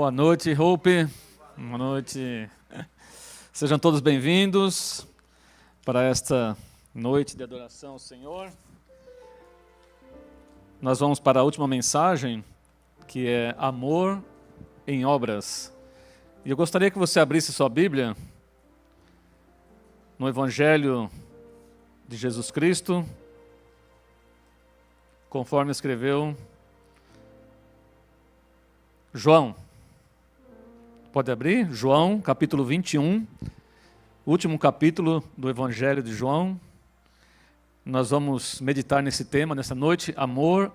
Boa noite, Hope. Boa noite. Sejam todos bem-vindos para esta noite de adoração ao Senhor. Nós vamos para a última mensagem, que é amor em obras. E eu gostaria que você abrisse sua Bíblia no Evangelho de Jesus Cristo, conforme escreveu João. Pode abrir? João, capítulo 21, último capítulo do Evangelho de João. Nós vamos meditar nesse tema, nessa noite, amor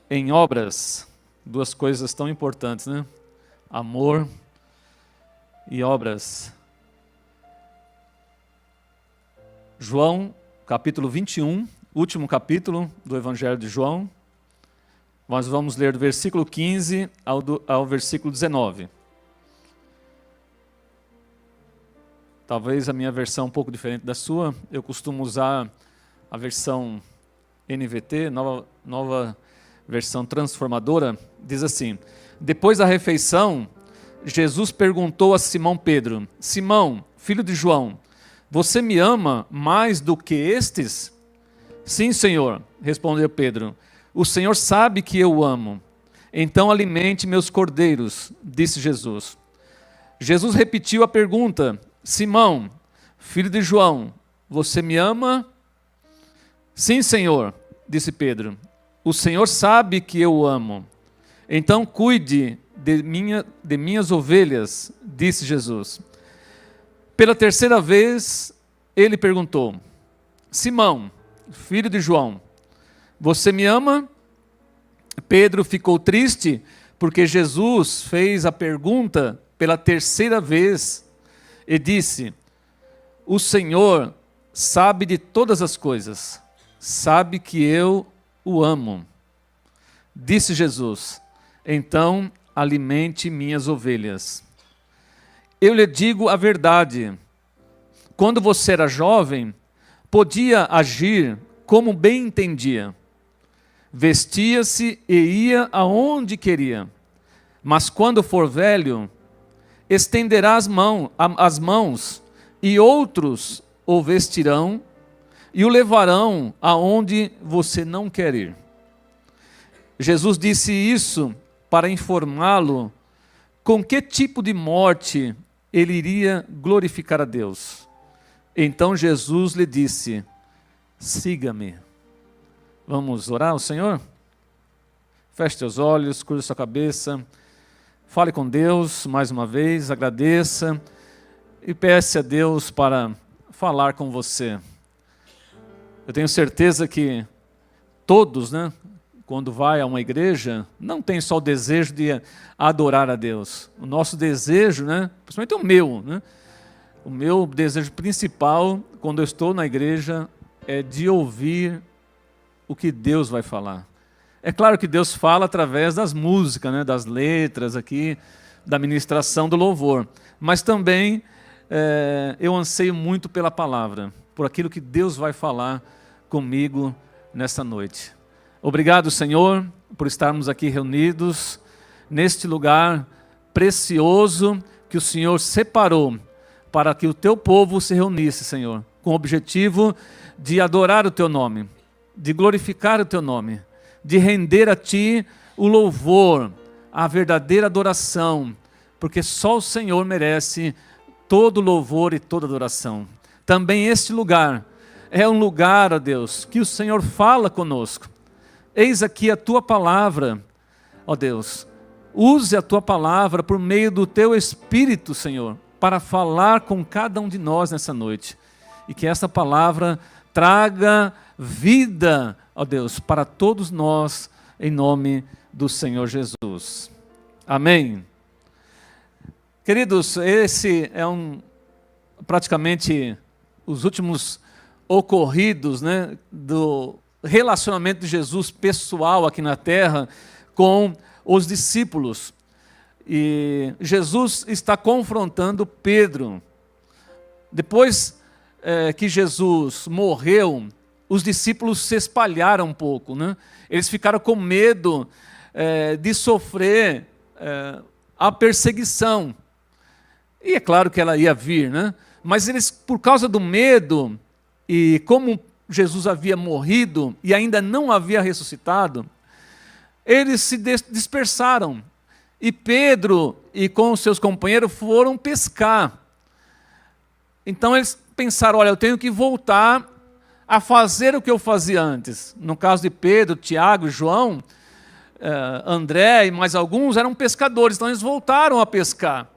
em obras. Duas coisas tão importantes, né? Amor e obras. João, capítulo 21, último capítulo do Evangelho de João. Nós vamos ler do versículo 15 ao versículo 19. Talvez a minha versão um pouco diferente da sua. Eu costumo usar a versão NVT, nova versão transformadora. Diz assim: depois da refeição, Jesus perguntou a Simão Pedro: Simão, filho de João, você me ama mais do que estes? Sim, Senhor, respondeu Pedro. O Senhor sabe que eu o amo. Então alimente meus cordeiros, disse Jesus. Jesus repetiu a pergunta: Simão, filho de João, você me ama? Sim, Senhor, disse Pedro. O Senhor sabe que eu o amo. Então cuide de minhas ovelhas, disse Jesus. Pela terceira vez, ele perguntou: Simão, filho de João, você me ama? Pedro ficou triste porque Jesus fez a pergunta pela terceira vez e disse: o Senhor sabe de todas as coisas, sabe que eu o amo. Disse Jesus: então alimente minhas ovelhas. Eu lhe digo a verdade, quando você era jovem, podia agir como bem entendia. Vestia-se e ia aonde queria. Mas quando for velho, estenderá as mãos, e outros o vestirão e o levarão aonde você não quer ir. Jesus disse isso para informá-lo com que tipo de morte ele iria glorificar a Deus. Então Jesus lhe disse: siga-me. Vamos orar ao Senhor? Feche seus olhos, curva sua cabeça, fale com Deus mais uma vez, agradeça e peça a Deus para falar com você. Eu tenho certeza que todos, quando vai a uma igreja, não tem só o desejo de adorar a Deus. O nosso desejo, principalmente o meu desejo principal quando eu estou na igreja é de ouvir o que Deus vai falar. É claro que Deus fala através das músicas, das letras aqui, da ministração do louvor. Mas também eu anseio muito pela palavra, por aquilo que Deus vai falar comigo nessa noite. Obrigado, Senhor, por estarmos aqui reunidos neste lugar precioso que o Senhor separou para que o teu povo se reunisse, Senhor, com o objetivo de adorar o teu nome, de glorificar o teu nome, de render a ti o louvor, a verdadeira adoração, porque só o Senhor merece todo louvor e toda adoração. Também este lugar é um lugar, ó Deus, que o Senhor fala conosco. Eis aqui a tua palavra, ó Deus. Use a tua palavra por meio do teu Espírito, Senhor, para falar com cada um de nós nessa noite. E que essa palavra traga vida, ó Deus, para todos nós, em nome do Senhor Jesus. Amém. Queridos, esse é praticamente os últimos ocorridos, do relacionamento de Jesus pessoal aqui na terra com os discípulos. E Jesus está confrontando Pedro. Depois que Jesus morreu, os discípulos se espalharam um pouco, Eles ficaram com medo de sofrer a perseguição. E é claro que ela ia vir, né? Mas eles, por causa do medo, e como Jesus havia morrido e ainda não havia ressuscitado, eles se dispersaram. E Pedro e com os seus companheiros foram pescar. Então eles pensaram, olha, eu tenho que voltar a fazer o que eu fazia antes. No caso de Pedro, Tiago, João, André e mais alguns eram pescadores, então eles voltaram a pescar.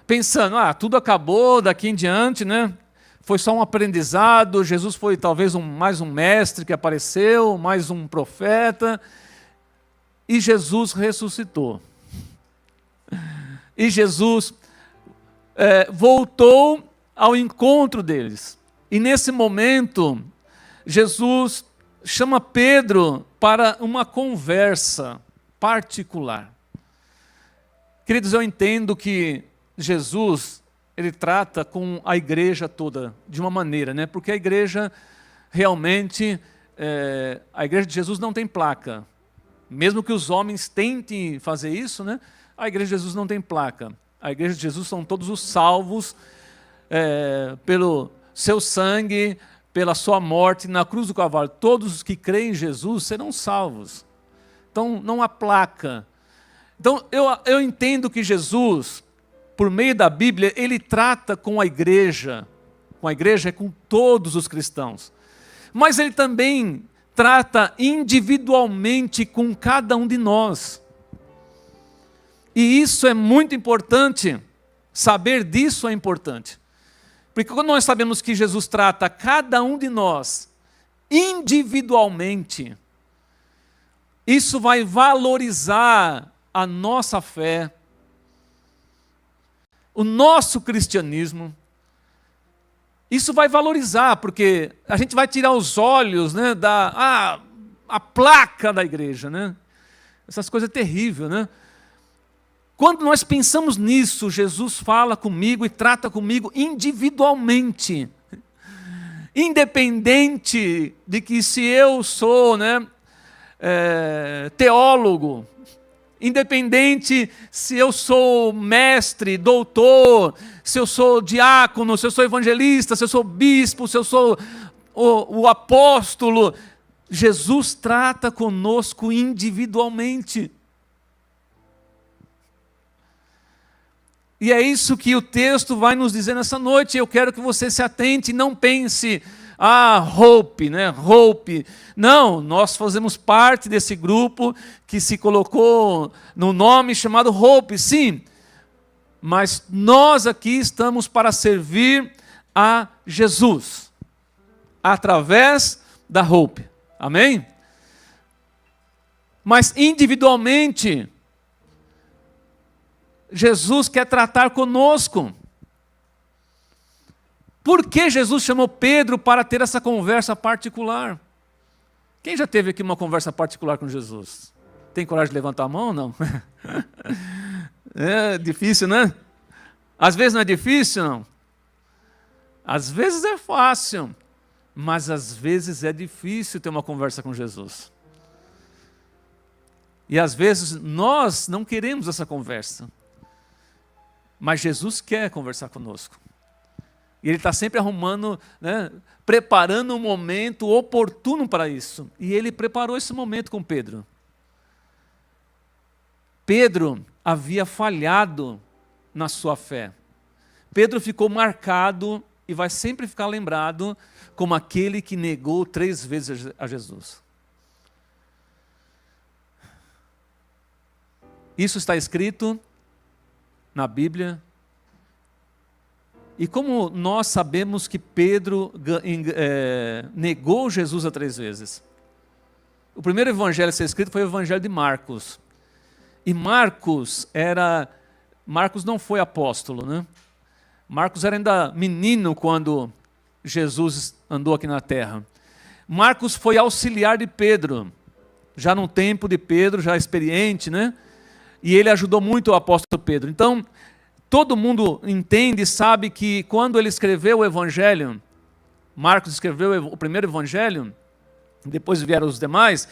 Pensando, tudo acabou daqui em diante, né? Foi só um aprendizado, Jesus foi talvez mais um mestre que apareceu, mais um profeta, e Jesus ressuscitou. E Jesus voltou ao encontro deles. E nesse momento, Jesus chama Pedro para uma conversa particular. Queridos, eu entendo que Jesus, ele trata com a igreja toda de uma maneira, né? Porque a igreja realmente, a igreja de Jesus não tem placa. Mesmo que os homens tentem fazer isso, né? A igreja de Jesus não tem placa. A igreja de Jesus são todos os salvos pelo seu sangue, pela sua morte na cruz do Calvário. Todos os que creem em Jesus serão salvos. Então não há placa. Então eu entendo que Jesus, por meio da Bíblia, ele trata com a igreja é com todos os cristãos. Mas ele também trata individualmente com cada um de nós. E isso é muito importante, saber disso é importante. Porque quando nós sabemos que Jesus trata cada um de nós individualmente, isso vai valorizar a nossa fé, o nosso cristianismo. Isso vai valorizar, porque a gente vai tirar os olhos, né, a placa da igreja, né? Essas coisas é terrível, né? Quando nós pensamos nisso, Jesus fala comigo e trata comigo individualmente. Independente de que se eu sou, né, teólogo, independente se eu sou mestre, doutor, se eu sou diácono, se eu sou evangelista, se eu sou bispo, se eu sou o apóstolo, Jesus trata conosco individualmente. E é isso que o texto vai nos dizer nessa noite. Eu quero que você se atente e não pense, Hope, né? Hope. Não, nós fazemos parte desse grupo que se colocou no nome chamado Hope, sim. Mas nós aqui estamos para servir a Jesus, através da Hope. Amém? Mas individualmente, Jesus quer tratar conosco. Por que Jesus chamou Pedro para ter essa conversa particular? Quem já teve aqui uma conversa particular com Jesus? Tem coragem de levantar a mão ou não? É difícil, né? Às vezes não é difícil, não. Às vezes é fácil, mas às vezes é difícil ter uma conversa com Jesus. E às vezes nós não queremos essa conversa. Mas Jesus quer conversar conosco. E Ele está sempre arrumando, né, preparando um momento oportuno para isso. E Ele preparou esse momento com Pedro. Pedro havia falhado na sua fé. Pedro ficou marcado e vai sempre ficar lembrado como aquele que negou 3 vezes a Jesus. Isso está escrito na Bíblia. E como nós sabemos que Pedro negou Jesus a 3 vezes? O primeiro evangelho a ser escrito foi o evangelho de Marcos. E Marcos não foi apóstolo, né? Marcos era ainda menino quando Jesus andou aqui na terra. Marcos foi auxiliar de Pedro, já no tempo de Pedro, já experiente, né? E ele ajudou muito o apóstolo Pedro. Então, todo mundo entende e sabe que quando ele escreveu o evangelho, Marcos escreveu o primeiro evangelho, depois vieram os demais,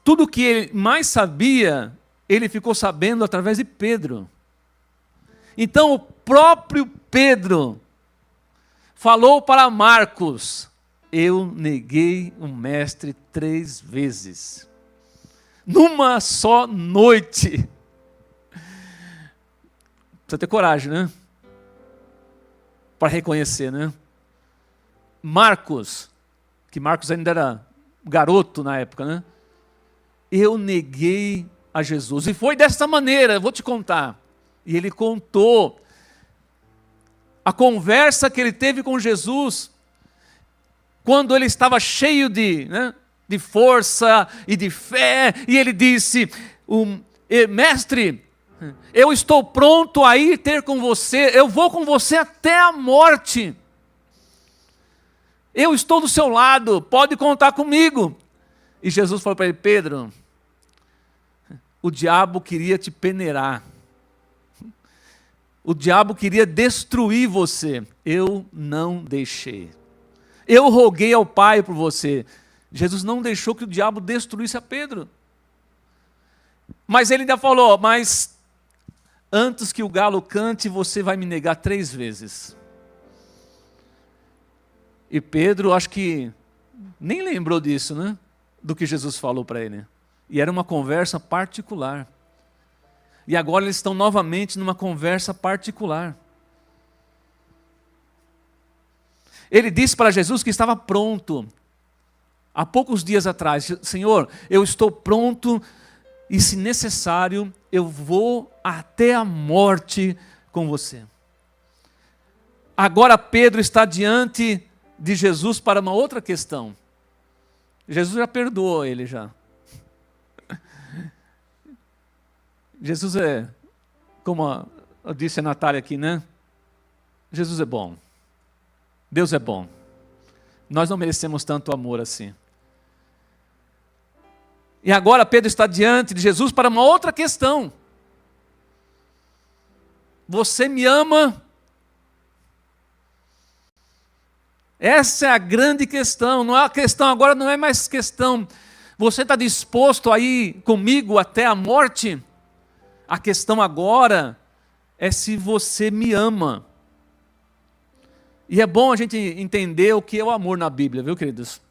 tudo que ele mais sabia ele ficou sabendo através de Pedro. Então o próprio Pedro falou para Marcos: eu neguei o mestre 3 vezes. Numa só noite. Precisa ter coragem, né? Para reconhecer, né? Marcos, que Marcos ainda era garoto na época, né? Eu neguei a Jesus. E foi dessa maneira, eu vou te contar. E ele contou a conversa que ele teve com Jesus, quando ele estava cheio de força e de fé, e ele disse: mestre, eu estou pronto a ir ter com você, eu vou com você até a morte. Eu estou do seu lado, pode contar comigo. E Jesus falou para ele: Pedro, o diabo queria te peneirar. O diabo queria destruir você. Eu não deixei. Eu roguei ao Pai por você. Jesus não deixou que o diabo destruísse a Pedro. Mas ele ainda falou: mas antes que o galo cante, você vai me negar 3 vezes. E Pedro, acho que nem lembrou disso, né? Do que Jesus falou para ele. E era uma conversa particular. E agora eles estão novamente numa conversa particular. Ele disse para Jesus que estava pronto. Há poucos dias atrás: Senhor, eu estou pronto e, se necessário, eu vou até a morte com você. Agora Pedro está diante de Jesus para uma outra questão. Jesus já perdoou ele já. Jesus é, como disse a Natália aqui, né? Jesus é bom. Deus é bom. Nós não merecemos tanto amor assim. E agora Pedro está diante de Jesus para uma outra questão. Você me ama? Essa é a grande questão. Não é a questão agora, não é mais questão: você está disposto a ir comigo até a morte? A questão agora é se você me ama. E é bom a gente entender o que é o amor na Bíblia, viu, queridos?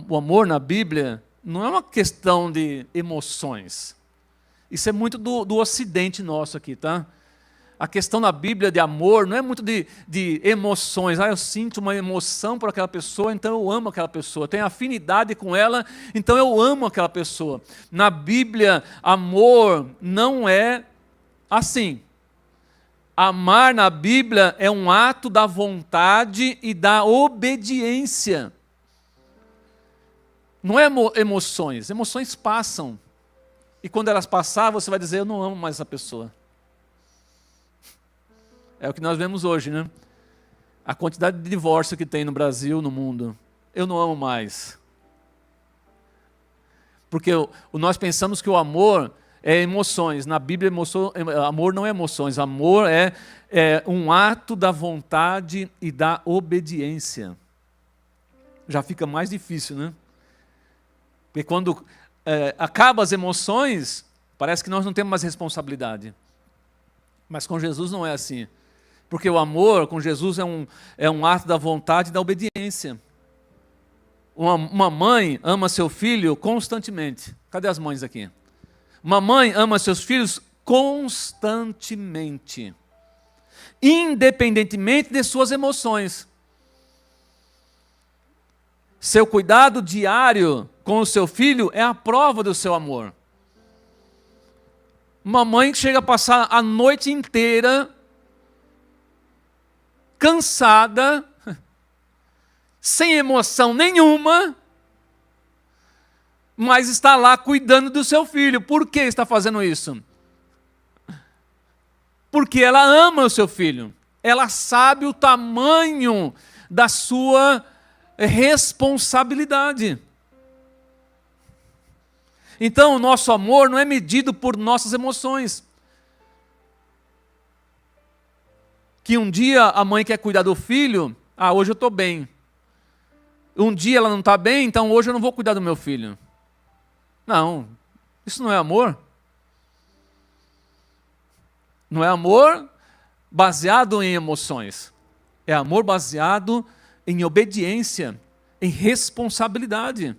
O amor na Bíblia não é uma questão de emoções. Isso é muito do ocidente nosso aqui, tá? A questão na Bíblia de amor não é muito de emoções. Eu sinto uma emoção por aquela pessoa, então eu amo aquela pessoa. Tenho afinidade com ela, então eu amo aquela pessoa. Na Bíblia, amor não é assim. Amar na Bíblia é um ato da vontade e da obediência. Não é emoções. Emoções passam. E quando elas passar, você vai dizer: eu não amo mais essa pessoa. É o que nós vemos hoje, né? A quantidade de divórcio que tem no Brasil, no mundo. Eu não amo mais. Porque nós pensamos que o amor é emoções. Na Bíblia, amor não é emoções. Amor é um ato da vontade e da obediência. Já fica mais difícil, né? Porque quando acabam as emoções, parece que nós não temos mais responsabilidade. Mas com Jesus não é assim. Porque o amor com Jesus é um ato da vontade e da obediência. Uma mãe ama seu filho constantemente. Cadê as mães aqui? Uma mãe ama seus filhos constantemente. Independentemente de suas emoções. Seu cuidado diário com o seu filho é a prova do seu amor. Uma mãe que chega a passar a noite inteira cansada, sem emoção nenhuma, mas está lá cuidando do seu filho. Por que está fazendo isso? Porque ela ama o seu filho. Ela sabe o tamanho da sua responsabilidade. Então, o nosso amor não é medido por nossas emoções. Que um dia a mãe quer cuidar do filho, hoje eu estou bem. Um dia ela não está bem, então hoje eu não vou cuidar do meu filho. Não. Isso não é amor? Não é amor baseado em emoções. É amor baseado em obediência, em responsabilidade.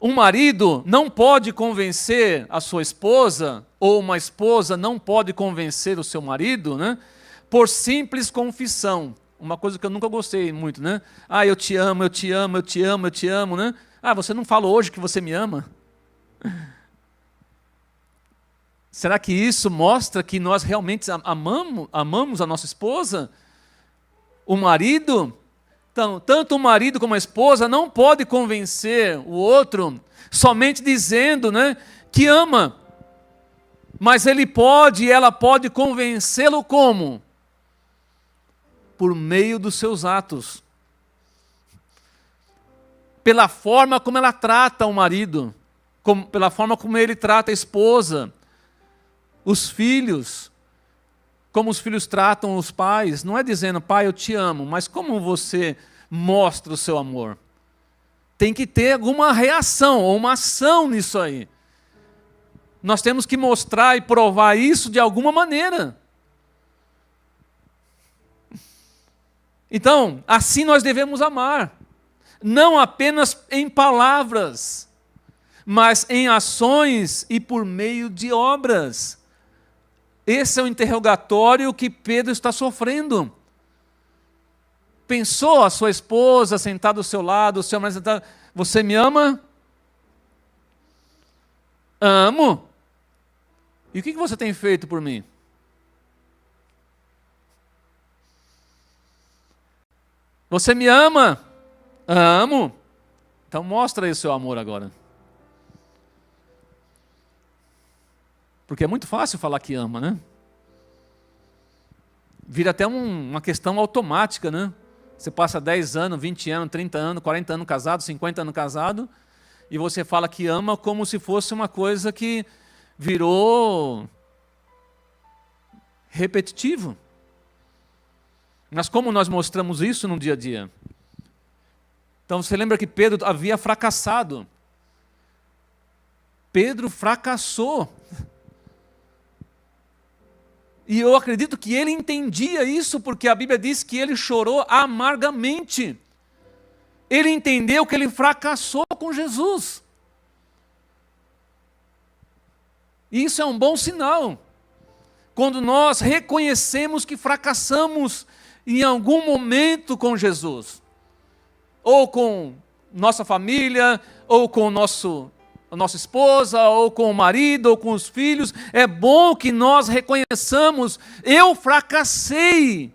Um marido não pode convencer a sua esposa, ou uma esposa não pode convencer o seu marido, né, por simples confissão. Uma coisa que eu nunca gostei muito, né? Ah, eu te amo, eu te amo, eu te amo, eu te amo, né? Ah, você não falou hoje que você me ama? Será que isso mostra que nós realmente amamos a nossa esposa? O marido? Então, tanto o marido como a esposa não pode convencer o outro somente dizendo, né, que ama. Mas ele pode e ela pode convencê-lo como? Por meio dos seus atos. Pela forma como ela trata o marido, pela forma como ele trata a esposa, os filhos, como os filhos tratam os pais. Não é dizendo, pai, eu te amo, mas como você mostra o seu amor? Tem que ter alguma reação ou uma ação nisso aí. Nós temos que mostrar e provar isso de alguma maneira. Então, assim nós devemos amar, não apenas em palavras, mas em ações e por meio de obras. Esse é o interrogatório que Pedro está sofrendo. Pensou a sua esposa sentada ao seu lado, o seu marido sentado, você me ama? Amo. E o que você tem feito por mim? Você me ama? Amo. Então mostra aí o seu amor agora. Porque é muito fácil falar que ama, né? Vira até uma questão automática, né? Você passa 10 anos, 20 anos, 30 anos, 40 anos casado, 50 anos casado, e você fala que ama como se fosse uma coisa que virou repetitivo. Mas como nós mostramos isso no dia a dia? Então você lembra que Pedro havia fracassado. Pedro fracassou. E eu acredito que ele entendia isso, porque a Bíblia diz que ele chorou amargamente. Ele entendeu que ele fracassou com Jesus. E isso é um bom sinal. Quando nós reconhecemos que fracassamos em algum momento com Jesus, ou com nossa família, ou com a nossa esposa, ou com o marido, ou com os filhos, é bom que nós reconheçamos, eu fracassei.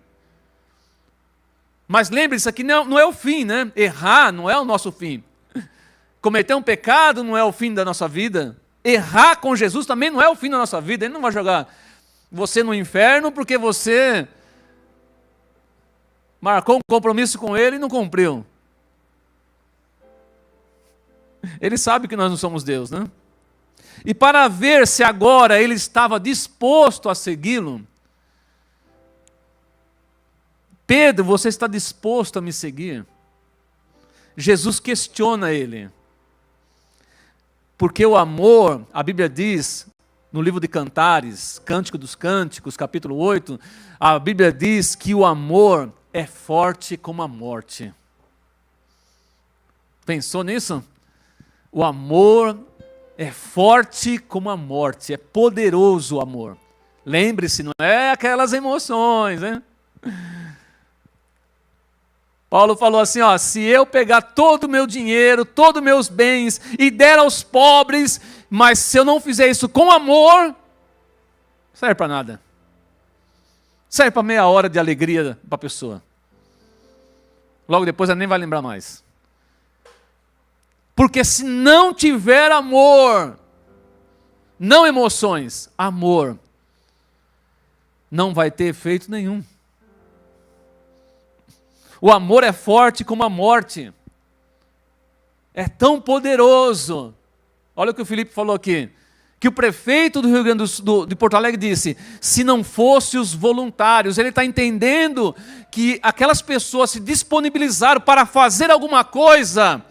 Mas lembre-se, isso aqui não é o fim, né? Errar não é o nosso fim. Cometer um pecado não é o fim da nossa vida. Errar com Jesus também não é o fim da nossa vida. Ele não vai jogar você no inferno porque você marcou um compromisso com ele e não cumpriu. Ele sabe que nós não somos Deus, né? E para ver se agora ele estava disposto a segui-lo, Pedro, você está disposto a me seguir? Jesus questiona ele. Porque o amor, a Bíblia diz, no livro de Cantares, Cântico dos Cânticos, capítulo 8, a Bíblia diz que o amor é forte como a morte. Pensou nisso? O amor é forte como a morte, é poderoso o amor. Lembre-se, não é aquelas emoções, né? Paulo falou assim, ó, se eu pegar todo o meu dinheiro, todos os meus bens e der aos pobres, mas se eu não fizer isso com amor, não serve para nada. Serve para meia hora de alegria para a pessoa. Logo depois ela nem vai lembrar mais. Porque se não tiver amor, não emoções, amor, não vai ter efeito nenhum. O amor é forte como a morte. É tão poderoso. Olha o que o Felipe falou aqui. Que o prefeito do Rio Grande de Porto Alegre disse, se não fosse os voluntários, ele está entendendo que aquelas pessoas se disponibilizaram para fazer alguma coisa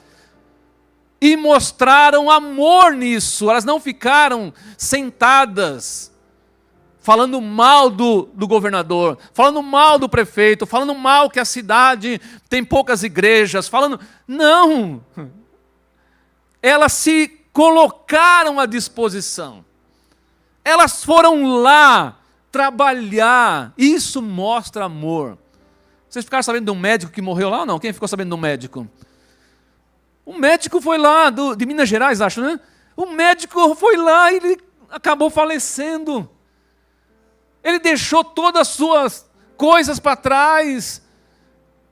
e mostraram amor nisso. Elas não ficaram sentadas falando mal do governador, falando mal do prefeito, falando mal que a cidade tem poucas igrejas, falando... Não! Elas se colocaram à disposição. Elas foram lá trabalhar. Isso mostra amor. Vocês ficaram sabendo de um médico que morreu lá ou não? Quem ficou sabendo de um médico? O médico foi lá, de Minas Gerais, acho, né? O médico foi lá e ele acabou falecendo. Ele deixou todas as suas coisas para trás.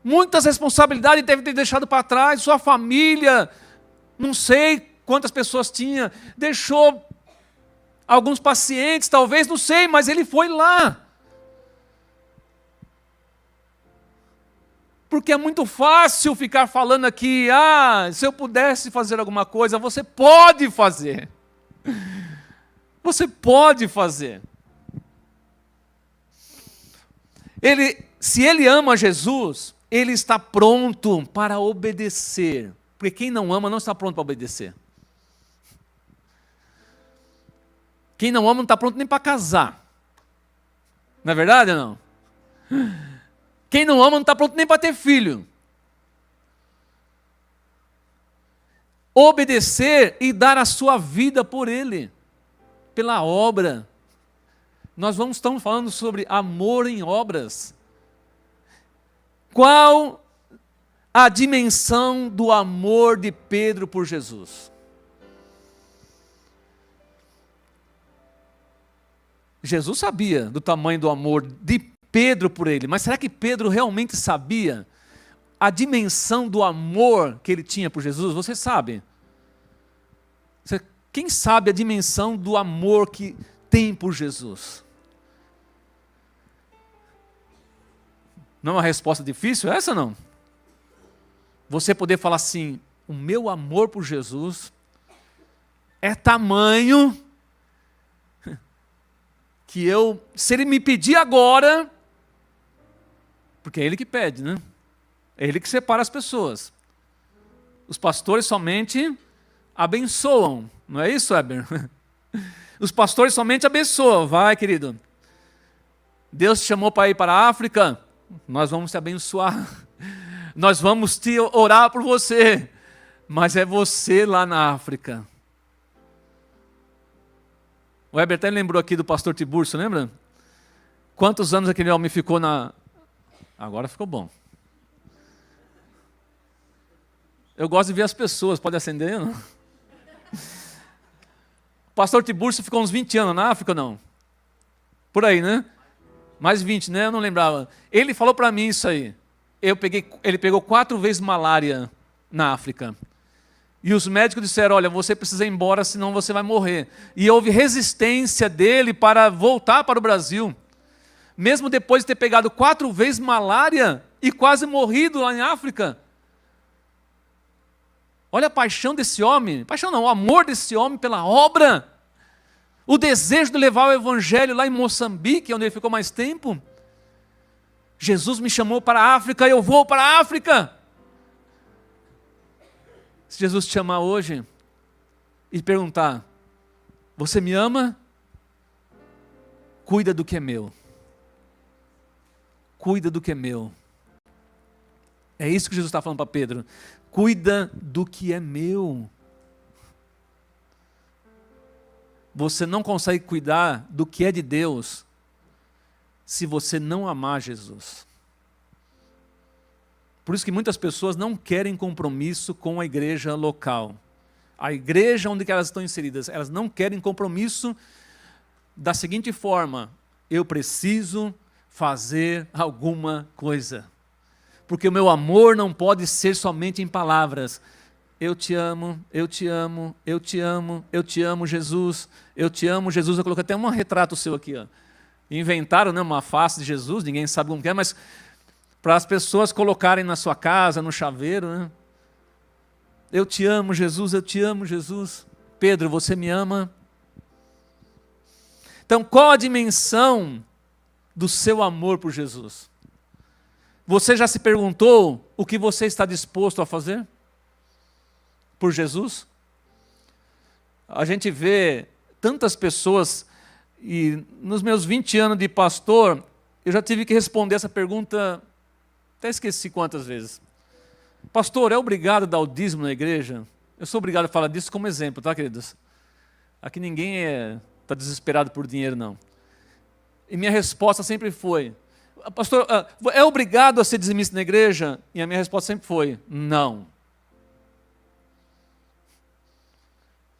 Muitas responsabilidades ele deve ter deixado para trás. Sua família, não sei quantas pessoas tinha. Deixou alguns pacientes, talvez, não sei, mas ele foi lá. Porque é muito fácil ficar falando aqui, se eu pudesse fazer alguma coisa, você pode fazer. Você pode fazer. Se ele ama Jesus, ele está pronto para obedecer. Porque quem não ama não está pronto para obedecer. Quem não ama não está pronto nem para casar. Não é verdade ou não? Quem não ama não está pronto nem para ter filho. Obedecer e dar a sua vida por ele, pela obra. Nós estamos falando sobre amor em obras. Qual a dimensão do amor de Pedro por Jesus? Jesus sabia do tamanho do amor de Pedro por ele, mas será que Pedro realmente sabia a dimensão do amor que ele tinha por Jesus? Você sabe? Quem sabe a dimensão do amor que tem por Jesus? Não é uma resposta difícil essa, não? Você poder falar assim, o meu amor por Jesus é tamanho que se ele me pedir agora, porque é ele que pede, né? É ele que separa as pessoas. Os pastores somente abençoam, não é isso, Eber? Os pastores somente abençoam. Vai, querido. Deus te chamou para ir para a África, nós vamos te abençoar. Nós vamos te orar por você. Mas é você lá na África. O Heber até lembrou aqui do pastor Tiburcio, lembra? Quantos anos aquele homem ficou na... Agora ficou bom. Eu gosto de ver as pessoas, pode acender, não? O pastor Tiburcio ficou uns 20 anos na África, não? Por aí, né? Mais 20, né? Eu não lembrava. Ele falou para mim isso aí. Ele pegou 4 vezes malária na África. E os médicos disseram, olha, você precisa ir embora, senão você vai morrer. E houve resistência dele para voltar para o Brasil. Mesmo depois de ter pegado 4 vezes malária e quase morrido lá em África. Olha a paixão desse homem. Paixão não, o amor desse homem pela obra. O desejo de levar o evangelho lá em Moçambique, onde ele ficou mais tempo. Jesus me chamou para a África, eu vou para a África. Se Jesus te chamar hoje e perguntar, você me ama? Cuida do que é meu. Cuida do que é meu. É isso que Jesus está falando para Pedro. Cuida do que é meu. Você não consegue cuidar do que é de Deus se você não amar Jesus. Por isso que muitas pessoas não querem compromisso com a igreja local. A igreja onde elas estão inseridas, elas não querem compromisso da seguinte forma, eu preciso fazer alguma coisa. Porque o meu amor não pode ser somente em palavras. Eu te amo, eu te amo, eu te amo, eu te amo, Jesus, eu te amo, Jesus. Eu coloquei até um retrato seu aqui, ó. Inventaram, né, uma face de Jesus, ninguém sabe como que é, mas para as pessoas colocarem na sua casa, no chaveiro, né? Eu te amo, Jesus, eu te amo, Jesus. Pedro, você me ama? Então, qual a dimensão do seu amor por Jesus? Você já se perguntou o que você está disposto a fazer? por Jesus? A gente vê tantas pessoas, e nos meus 20 anos de pastor, eu já tive que responder essa pergunta, até esqueci quantas vezes. Pastor, é obrigado a dar o dízimo na igreja? Eu sou obrigado a falar disso como exemplo, tá, queridos? Aqui ninguém está desesperado por dinheiro, não. E minha resposta sempre foi, pastor, é obrigado a ser dizimista na igreja? E a minha resposta sempre foi, não.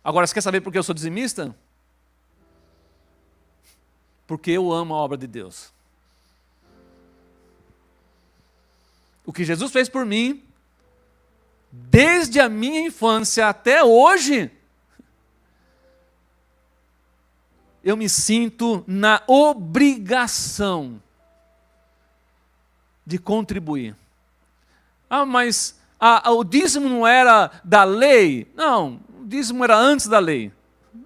Agora, você quer saber por que eu sou dizimista? Porque eu amo a obra de Deus. O que Jesus fez por mim, desde a minha infância até hoje, eu me sinto na obrigação de contribuir. Mas o dízimo não era da lei? Não, o dízimo era antes da lei.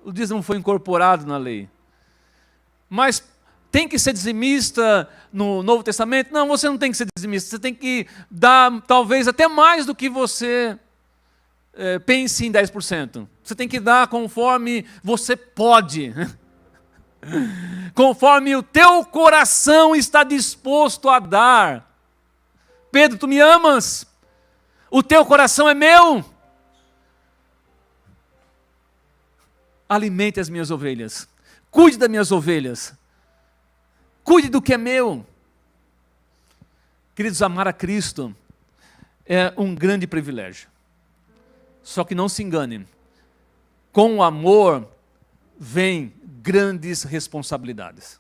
O dízimo foi incorporado na lei. Mas tem que ser dizimista no Novo Testamento? Não, você não tem que ser dizimista. Você tem que dar talvez até mais do que você pense em 10%. Você tem que dar conforme você pode. Conforme o teu coração está disposto a dar. Pedro, tu me amas? O teu coração é meu? Alimente as minhas ovelhas. Cuide das minhas ovelhas. Cuide do que é meu. Queridos, amar a Cristo é um grande privilégio. Só que não se engane. Com o amor vem grandes responsabilidades.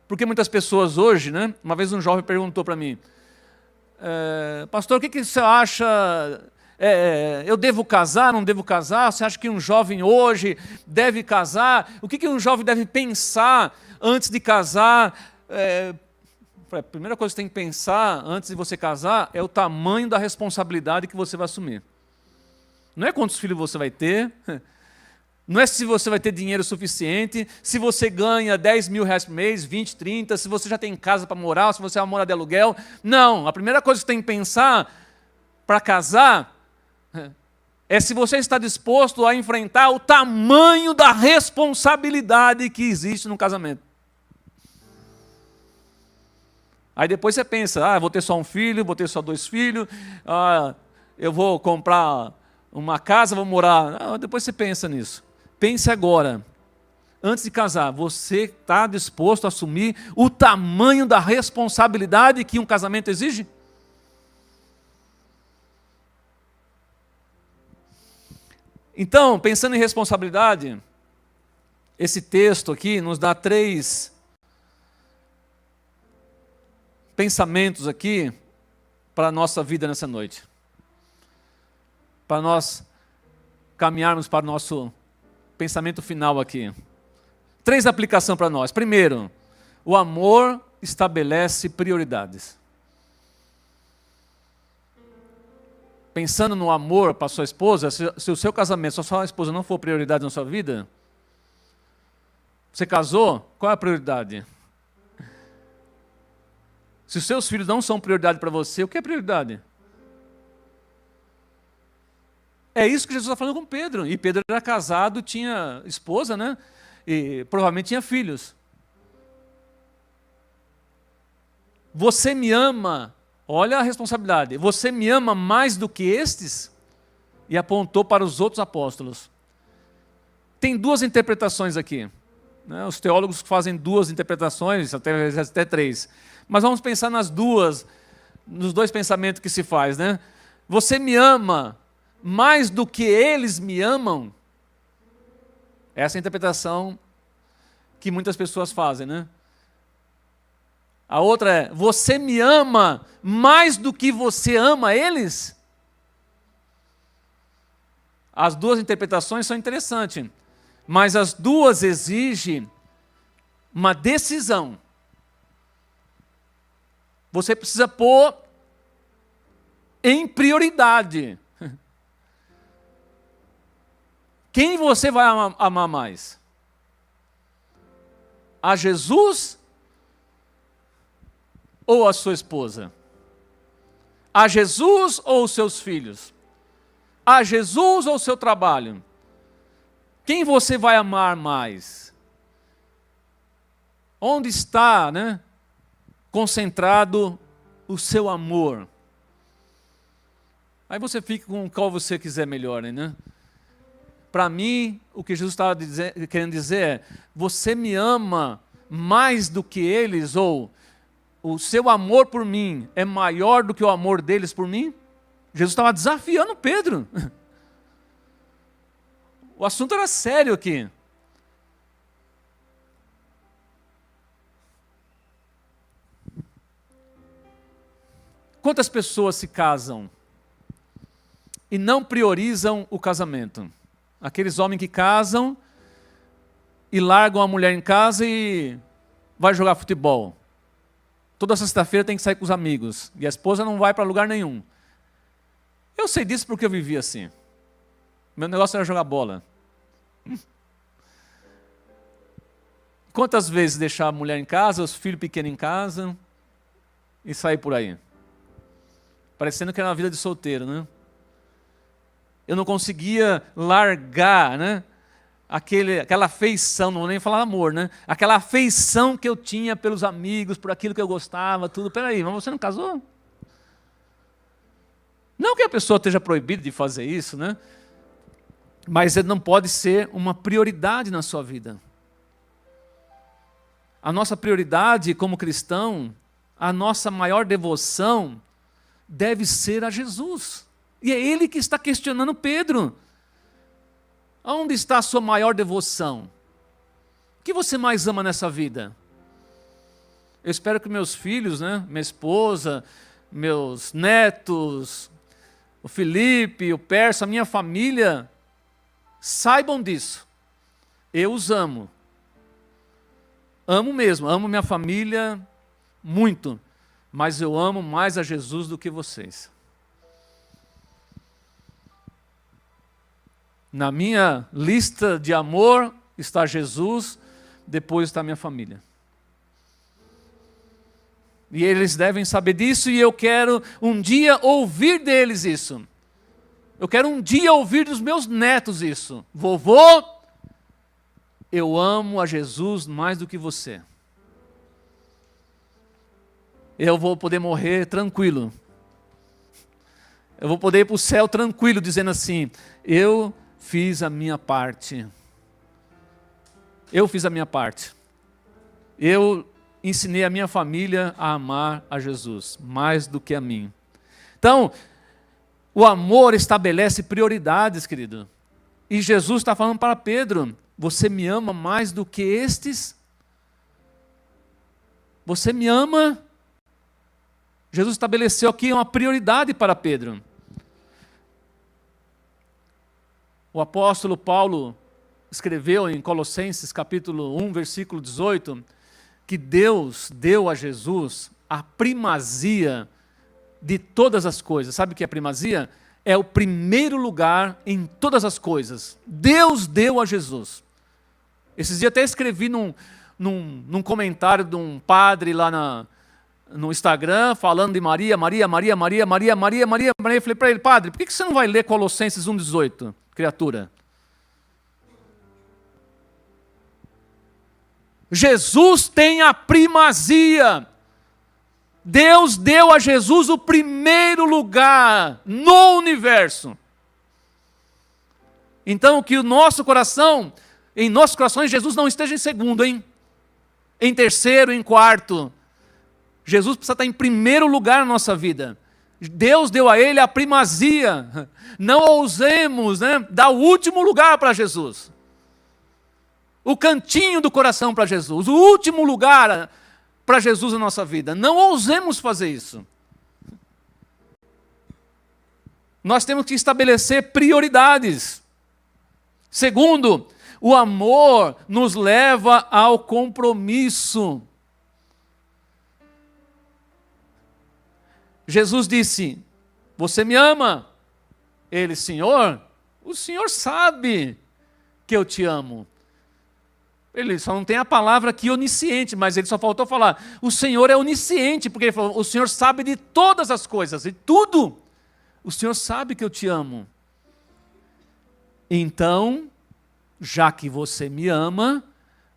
Porque muitas pessoas hoje, né? Uma vez um jovem perguntou para mim, pastor, o que você acha? Eu devo casar, não devo casar? Você acha que um jovem hoje deve casar? O que um jovem deve pensar antes de casar? A primeira coisa que você tem que pensar antes de você casar é o tamanho da responsabilidade que você vai assumir. Não é quantos filhos você vai ter, não é se você vai ter dinheiro suficiente, se você ganha 10 mil reais por mês, 20, 30, se você já tem casa para morar, se você vai morar de aluguel. Não, a primeira coisa que você tem que pensar para casar é se você está disposto a enfrentar o tamanho da responsabilidade que existe no casamento. Aí depois você pensa, vou ter só um filho, vou ter só 2 filhos, eu vou comprar uma casa, vou morar. Depois você pensa nisso. Pense agora, antes de casar, você está disposto a assumir o tamanho da responsabilidade que um casamento exige? Então, pensando em responsabilidade, esse texto aqui nos dá 3 pensamentos aqui para a nossa vida nessa noite. Para nós caminharmos para o nosso pensamento final aqui. 3 aplicações para nós. Primeiro, o amor estabelece prioridades. Pensando no amor para sua esposa, se o seu casamento, se a sua esposa não for prioridade na sua vida, você casou, qual é a prioridade? Se os seus filhos não são prioridade para você, o que é prioridade? É isso que Jesus está falando com Pedro. E Pedro era casado, tinha esposa, né? E provavelmente tinha filhos. Você me ama, olha a responsabilidade, você me ama mais do que estes? E apontou para os outros apóstolos. Tem 2 interpretações aqui. Né? Os teólogos fazem 2 interpretações, até 3. Mas vamos pensar nos 2 pensamentos que se faz. Né? Você me ama mais do que eles me amam? Essa é a interpretação que muitas pessoas fazem, né? A outra é, você me ama mais do que você ama eles? As 2 interpretações são interessantes, mas as 2 exigem uma decisão. Você precisa pôr em prioridade. Quem você vai amar mais? A Jesus ou a sua esposa? A Jesus ou os seus filhos? A Jesus ou o seu trabalho? Quem você vai amar mais? Onde está, concentrado o seu amor? Aí você fica com qual você quiser melhor, né? Para mim, o que Jesus estava querendo dizer é: você me ama mais do que eles, ou o seu amor por mim é maior do que o amor deles por mim? Jesus estava desafiando Pedro. O assunto era sério aqui. Quantas pessoas se casam e não priorizam o casamento? Aqueles homens que casam e largam a mulher em casa e vai jogar futebol. Toda sexta-feira tem que sair com os amigos e a esposa não vai para lugar nenhum. Eu sei disso porque eu vivi assim. Meu negócio era jogar bola. Quantas vezes deixar a mulher em casa, os filhos pequenos em casa e sair por aí? Parecendo que era uma vida de solteiro, né? Eu não conseguia largar, aquela afeição, não vou nem falar amor, aquela afeição que eu tinha pelos amigos, por aquilo que eu gostava, tudo. Peraí, mas você não casou? Não que a pessoa esteja proibida de fazer isso, mas ele não pode ser uma prioridade na sua vida. A nossa prioridade como cristão, a nossa maior devoção deve ser a Jesus. E é Ele que está questionando Pedro. Onde está a sua maior devoção? O que você mais ama nessa vida? Eu espero que meus filhos, minha esposa, meus netos, o Felipe, o Perso, a minha família, saibam disso. Eu os amo. Amo mesmo, amo minha família muito. Mas eu amo mais a Jesus do que vocês. Na minha lista de amor está Jesus, depois está minha família. E eles devem saber disso e eu quero um dia ouvir deles isso. Eu quero um dia ouvir dos meus netos isso. Vovô, eu amo a Jesus mais do que você. Eu vou poder morrer tranquilo. Eu vou poder ir para o céu tranquilo, dizendo assim: eu fiz a minha parte. Eu fiz a minha parte. Eu ensinei a minha família a amar a Jesus, mais do que a mim. Então, o amor estabelece prioridades, querido. E Jesus está falando para Pedro: você me ama mais do que estes? Você me ama? Jesus estabeleceu aqui uma prioridade para Pedro. O apóstolo Paulo escreveu em Colossenses capítulo 1, versículo 18, que Deus deu a Jesus a primazia de todas as coisas. Sabe o que é primazia? É o primeiro lugar em todas as coisas. Deus deu a Jesus. Esses dias até escrevi num comentário de um padre lá no Instagram, falando de Maria. Eu falei para ele: padre, por que você não vai ler Colossenses 1,18, criatura? Jesus tem a primazia. Deus deu a Jesus o primeiro lugar no universo. Então, que em nossos corações, Jesus não esteja em segundo, em terceiro, em quarto. Jesus precisa estar em primeiro lugar na nossa vida. Deus deu a Ele a primazia. Não ousemos dar o último lugar para Jesus. O cantinho do coração para Jesus. O último lugar para Jesus na nossa vida. Não ousemos fazer isso. Nós temos que estabelecer prioridades. Segundo, o amor nos leva ao compromisso. Jesus disse: você me ama? Ele: Senhor, o Senhor sabe que eu te amo. Ele só não tem a palavra aqui onisciente, mas ele só faltou falar: o Senhor é onisciente, porque ele falou: o Senhor sabe de todas as coisas, de tudo. O Senhor sabe que eu te amo. Então, já que você me ama,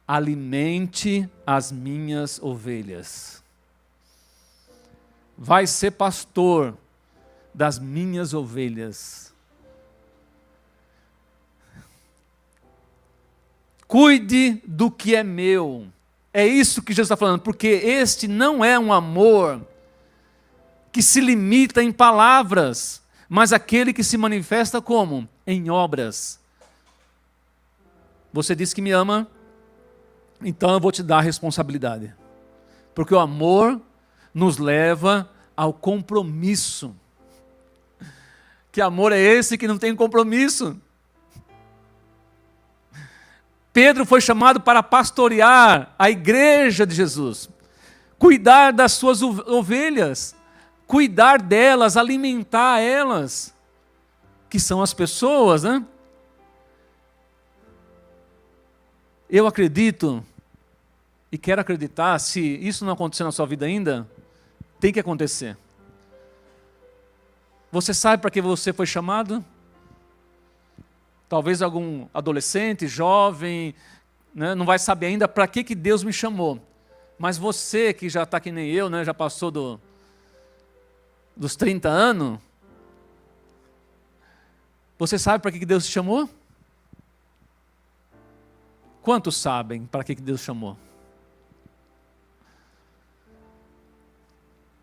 alimente as minhas ovelhas. Vai ser pastor das minhas ovelhas. Cuide do que é meu. É isso que Jesus está falando, porque este não é um amor que se limita em palavras, mas aquele que se manifesta como? Em obras. Você disse que me ama, então eu vou te dar a responsabilidade. Porque o amor nos leva ao compromisso. Que amor é esse que não tem compromisso? Pedro foi chamado para pastorear a igreja de Jesus, cuidar das suas ovelhas, cuidar delas, alimentar elas, que são as pessoas, né? Eu acredito, e quero acreditar, se isso não acontecer na sua vida ainda, tem que acontecer. Você sabe para que você foi chamado? Talvez algum adolescente, jovem, né, não vai saber ainda para que Deus me chamou. Mas você que já está que nem eu, né, já passou dos 30 anos, você sabe para que Deus te chamou? Quantos sabem para que Deus chamou?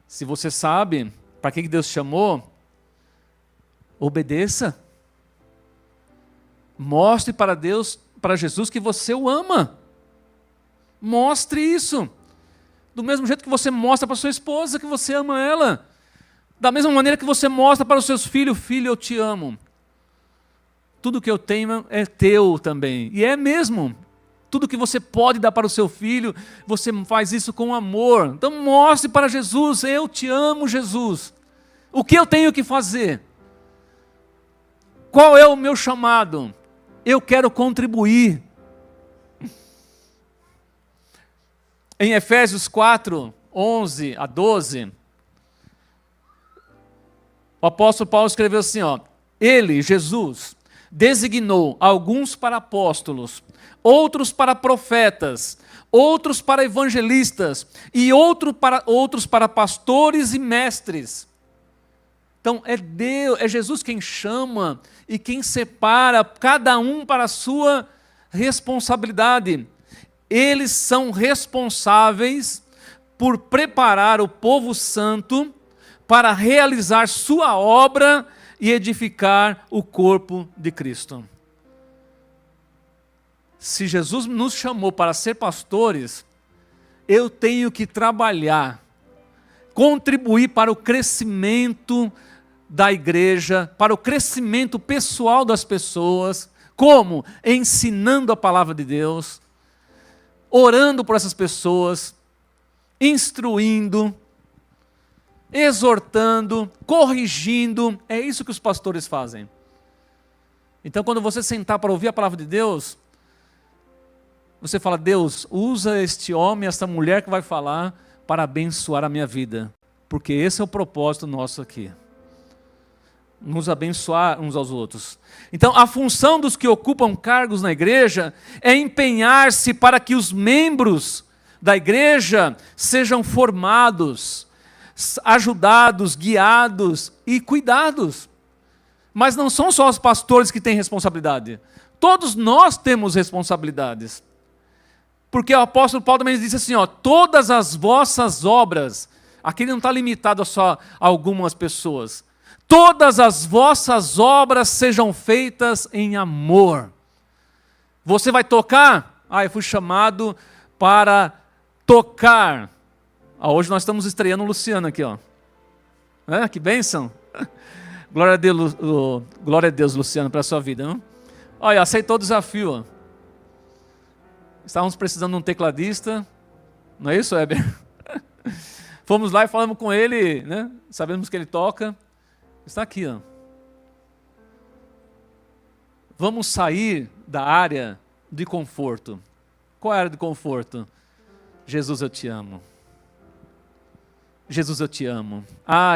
Se você sabe para que Deus te chamou, obedeça. Mostre para Deus, para Jesus, que você o ama. Mostre isso. Do mesmo jeito que você mostra para sua esposa que você ama ela. Da mesma maneira que você mostra para os seus filhos, filho, eu te amo. Tudo que eu tenho é teu também. E é mesmo. Tudo que você pode dar para o seu filho, você faz isso com amor. Então mostre para Jesus, eu te amo, Jesus. O que eu tenho que fazer? Qual é o meu chamado? Eu quero contribuir. Em Efésios 4, 11 a 12, o apóstolo Paulo escreveu assim, ele, Jesus, designou alguns para apóstolos, outros para profetas, outros para evangelistas e outros para pastores e mestres. Então é Deus, é Jesus quem chama e quem separa cada um para a sua responsabilidade. Eles são responsáveis por preparar o povo santo para realizar sua obra e edificar o corpo de Cristo. Se Jesus nos chamou para ser pastores, eu tenho que trabalhar, contribuir para o crescimento da igreja, para o crescimento pessoal das pessoas. Como? Ensinando a palavra de Deus, orando por essas pessoas, instruindo, exortando, corrigindo. É isso que os pastores fazem. Então, quando você sentar para ouvir a palavra de Deus, você fala, Deus, usa este homem, esta mulher que vai falar para abençoar a minha vida. Porque esse é o propósito nosso aqui. Nos abençoar uns aos outros. Então, a função dos que ocupam cargos na igreja é empenhar-se para que os membros da igreja sejam formados, ajudados, guiados e cuidados. Mas não são só os pastores que têm responsabilidade. Todos nós temos responsabilidades. Porque o apóstolo Paulo também disse assim, todas as vossas obras, aqui não está limitado só a algumas pessoas, todas as vossas obras sejam feitas em amor. Você vai tocar? Eu fui chamado para tocar. Hoje nós estamos estreando o Luciano aqui, que bênção. Glória a Deus, Luciano, para a sua vida. Não? Olha, aceitou o desafio. Estávamos precisando de um tecladista, não é isso, Heber? Fomos lá e falamos com ele, né? Sabemos que ele toca. Está aqui, Vamos sair da área de conforto. Qual é a área de conforto? Jesus, eu te amo. Jesus, eu te amo.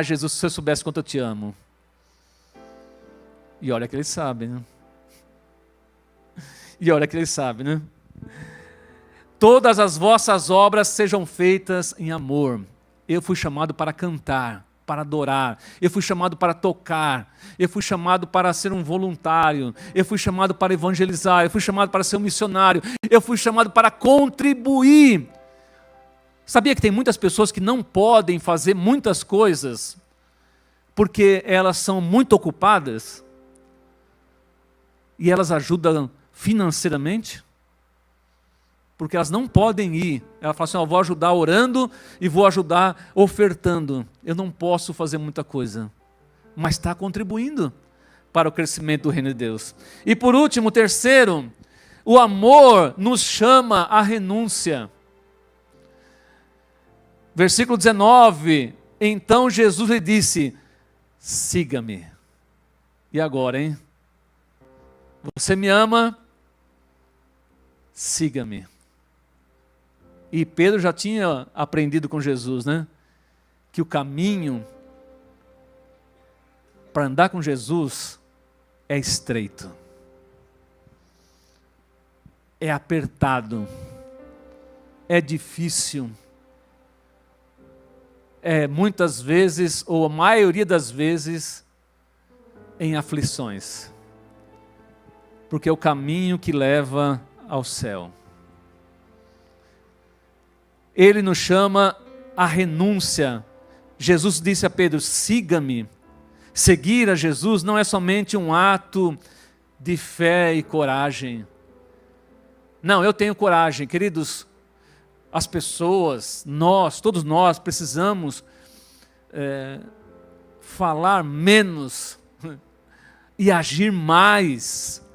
Jesus, se eu soubesse quanto eu te amo. E olha que ele sabe, né? E olha que ele sabe, né? Todas as vossas obras sejam feitas em amor. Eu fui chamado para cantar, para adorar. Eu fui chamado para tocar. Eu fui chamado para ser um voluntário. Eu fui chamado para evangelizar. Eu fui chamado para ser um missionário. Eu fui chamado para contribuir. Sabia que tem muitas pessoas que não podem fazer muitas coisas porque elas são muito ocupadas e elas ajudam financeiramente? Porque elas não podem ir. Ela fala assim, eu vou ajudar orando e vou ajudar ofertando. Eu não posso fazer muita coisa, mas está contribuindo para o crescimento do reino de Deus. E por último, terceiro, o amor nos chama à renúncia. Versículo 19, então Jesus lhe disse, siga-me. E agora, hein? Você me ama? Siga-me. E Pedro já tinha aprendido com Jesus, né? Que o caminho para andar com Jesus é estreito, é apertado, é difícil, é muitas vezes, ou a maioria das vezes, em aflições, porque é o caminho que leva ao céu. Ele nos chama à renúncia. Jesus disse a Pedro, siga-me. Seguir a Jesus não é somente um ato de fé e coragem. Não, eu tenho coragem. Queridos, as pessoas, nós, todos nós precisamos falar menos e agir mais.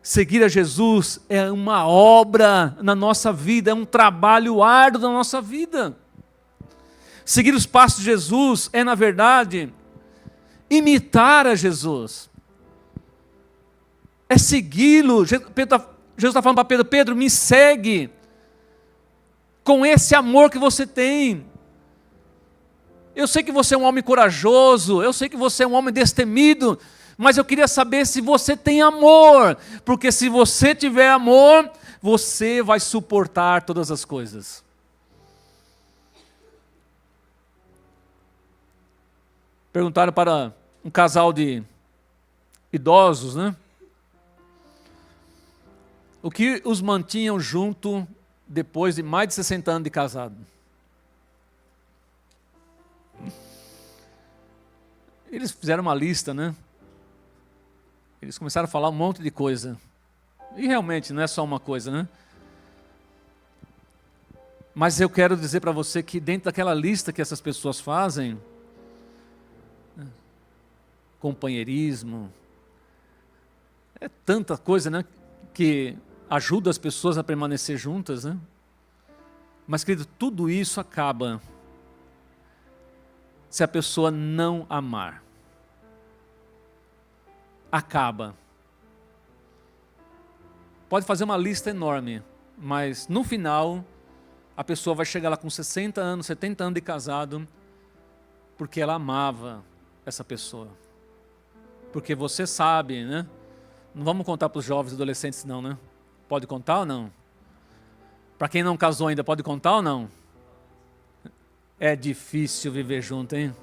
Seguir a Jesus é uma obra na nossa vida, é um trabalho árduo na nossa vida. Seguir os passos de Jesus é, na verdade, imitar a Jesus. É segui-lo. Jesus está falando para Pedro, Pedro, me segue com esse amor que você tem. Eu sei que você é um homem corajoso, eu sei que você é um homem destemido, mas eu queria saber se você tem amor, porque se você tiver amor, você vai suportar todas as coisas. Perguntaram para um casal de idosos, né? O que os mantinham junto depois de mais de 60 anos de casado? Eles fizeram uma lista, né? Eles começaram a falar um monte de coisa. E realmente não é só uma coisa, né? Mas eu quero dizer para você que dentro daquela lista que essas pessoas fazem, companheirismo, é tanta coisa, né? Que ajuda as pessoas a permanecer juntas, né? Mas, querido, tudo isso acaba se a pessoa não amar. Acaba. Pode fazer uma lista enorme, mas no final, a pessoa vai chegar lá com 60 anos, 70 anos de casado, porque ela amava essa pessoa. Porque você sabe, né? Não vamos contar para os jovens e adolescentes não, né? Pode contar ou não? Para quem não casou ainda, pode contar ou não? É difícil viver junto, hein?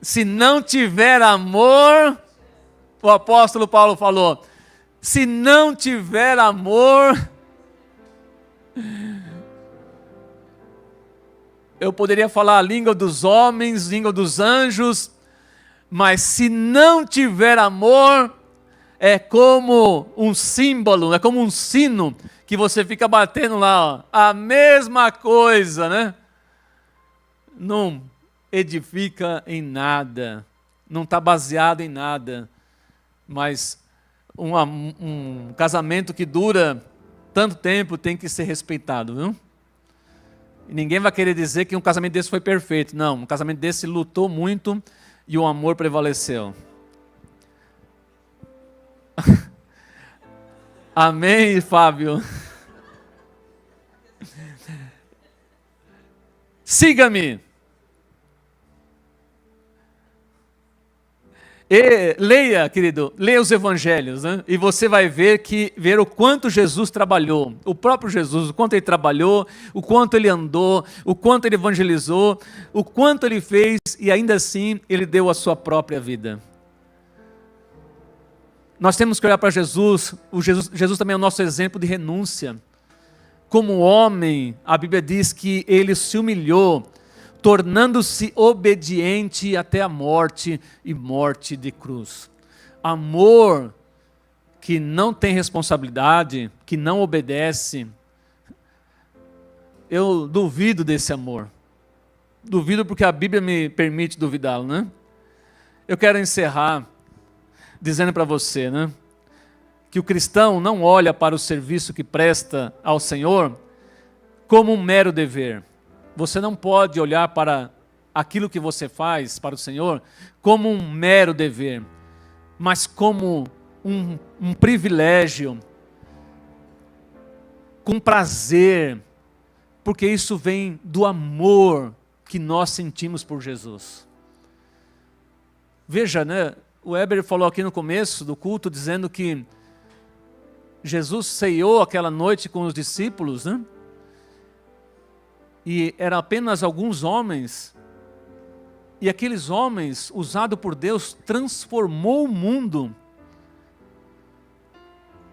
Se não tiver amor, o apóstolo Paulo falou, se não tiver amor, eu poderia falar a língua dos homens, língua dos anjos, mas se não tiver amor, é como um símbolo, é como um sino que você fica batendo lá, ó, a mesma coisa, né? Não edifica em nada, não está baseado em nada, mas um casamento que dura tanto tempo tem que ser respeitado, viu? E ninguém vai querer dizer que um casamento desse foi perfeito. Não, um casamento desse lutou muito e o amor prevaleceu. Amém, Fábio? siga-me. E leia, querido, leia os evangelhos, né? E você vai ver o quanto Jesus trabalhou, o próprio Jesus, o quanto ele trabalhou, o quanto ele andou, o quanto ele evangelizou, o quanto ele fez, e ainda assim ele deu a sua própria vida. Nós temos que olhar para Jesus. Jesus também é o nosso exemplo de renúncia. Como homem, a Bíblia diz que ele se humilhou, tornando-se obediente até a morte e morte de cruz. Amor que não tem responsabilidade, que não obedece. Eu duvido desse amor. Duvido porque a Bíblia me permite duvidá-lo, né? Eu quero encerrar dizendo para você, né, que o cristão não olha para o serviço que presta ao Senhor como um mero dever. Você não pode olhar para aquilo que você faz para o Senhor como um mero dever, mas como um privilégio, com prazer, porque isso vem do amor que nós sentimos por Jesus. Veja, né? O Weber falou aqui no começo do culto, dizendo que Jesus ceiou aquela noite com os discípulos, né? E eram apenas alguns homens, e aqueles homens, usados por Deus, transformou o mundo.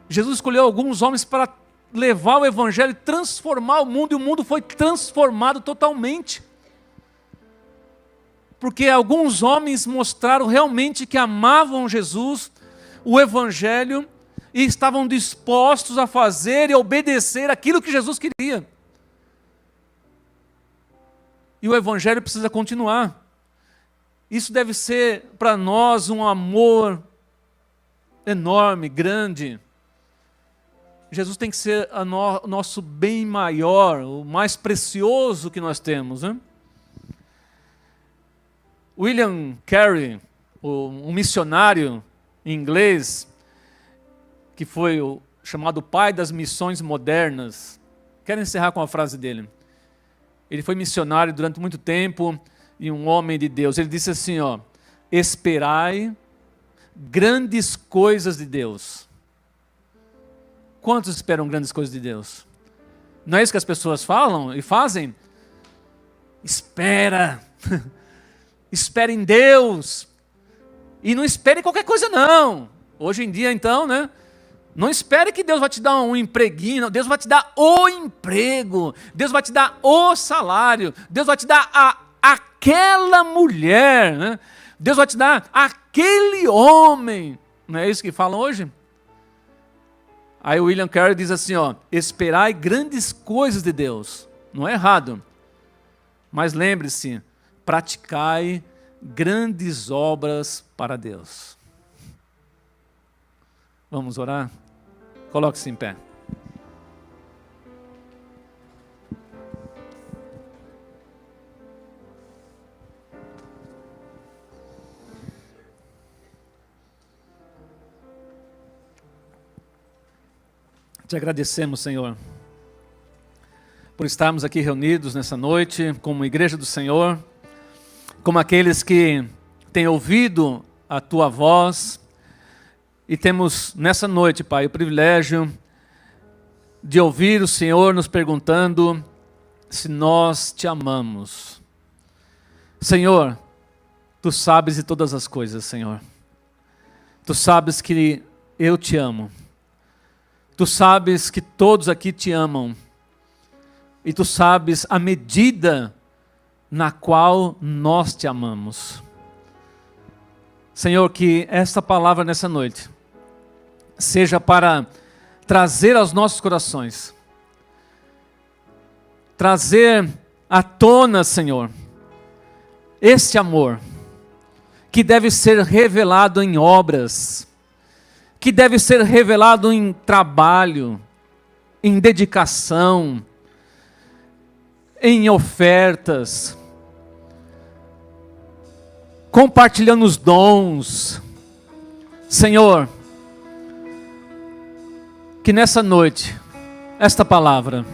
Jesus escolheu alguns homens para levar o evangelho e transformar o mundo, e o mundo foi transformado totalmente. Porque alguns homens mostraram realmente que amavam Jesus, o evangelho, e estavam dispostos a fazer e obedecer aquilo que Jesus queria. E o evangelho precisa continuar. Isso deve ser para nós um amor enorme, grande. Jesus tem que ser o nosso bem maior, o mais precioso que nós temos, né? William Carey, um missionário inglês, que foi chamado pai das missões modernas. Quero encerrar com a frase dele. Ele foi missionário durante muito tempo e um homem de Deus. Ele disse assim, ó: esperai grandes coisas de Deus. Quantos esperam grandes coisas de Deus? Não é isso que as pessoas falam e fazem? Espera. Espere em Deus. E não espere qualquer coisa não. Hoje em dia então, né? Não espere que Deus vai te dar um empreguinho, não. Deus vai te dar o emprego, Deus vai te dar o salário, Deus vai te dar aquela mulher, né? Deus vai te dar aquele homem. Não é isso que falam hoje? Aí o William Carey diz assim, ó: esperai grandes coisas de Deus. Não é errado, mas lembre-se, praticai grandes obras para Deus. Vamos orar? Coloque-se em pé. Te agradecemos, Senhor, por estarmos aqui reunidos nessa noite, como igreja do Senhor, como aqueles que têm ouvido a Tua voz, e temos nessa noite, Pai, o privilégio de ouvir o Senhor nos perguntando se nós Te amamos. Senhor, Tu sabes de todas as coisas, Senhor. Tu sabes que eu Te amo. Tu sabes que todos aqui Te amam. E Tu sabes a medida na qual nós Te amamos. Senhor, que esta palavra nessa noite seja para trazer aos nossos corações, trazer à tona, Senhor, este amor que deve ser revelado em obras, que deve ser revelado em trabalho, em dedicação, em ofertas, compartilhando os dons. Senhor, que nessa noite, esta palavra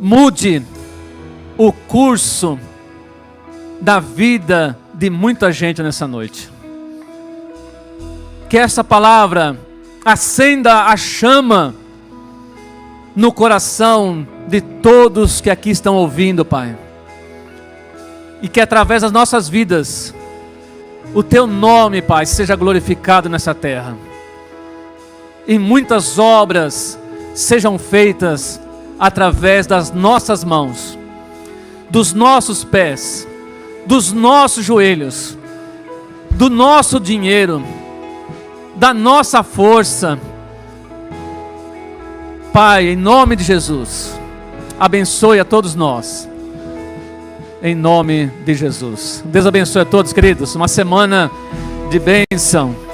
mude o curso da vida de muita gente nessa noite. Que essa palavra acenda a chama no coração de todos que aqui estão ouvindo, Pai. E que através das nossas vidas, o Teu nome, Pai, seja glorificado nessa terra. E muitas obras sejam feitas através das nossas mãos, dos nossos pés, dos nossos joelhos, do nosso dinheiro, da nossa força. Pai, em nome de Jesus, abençoe a todos nós. Em nome de Jesus. Deus abençoe a todos, queridos. Uma semana de bênção.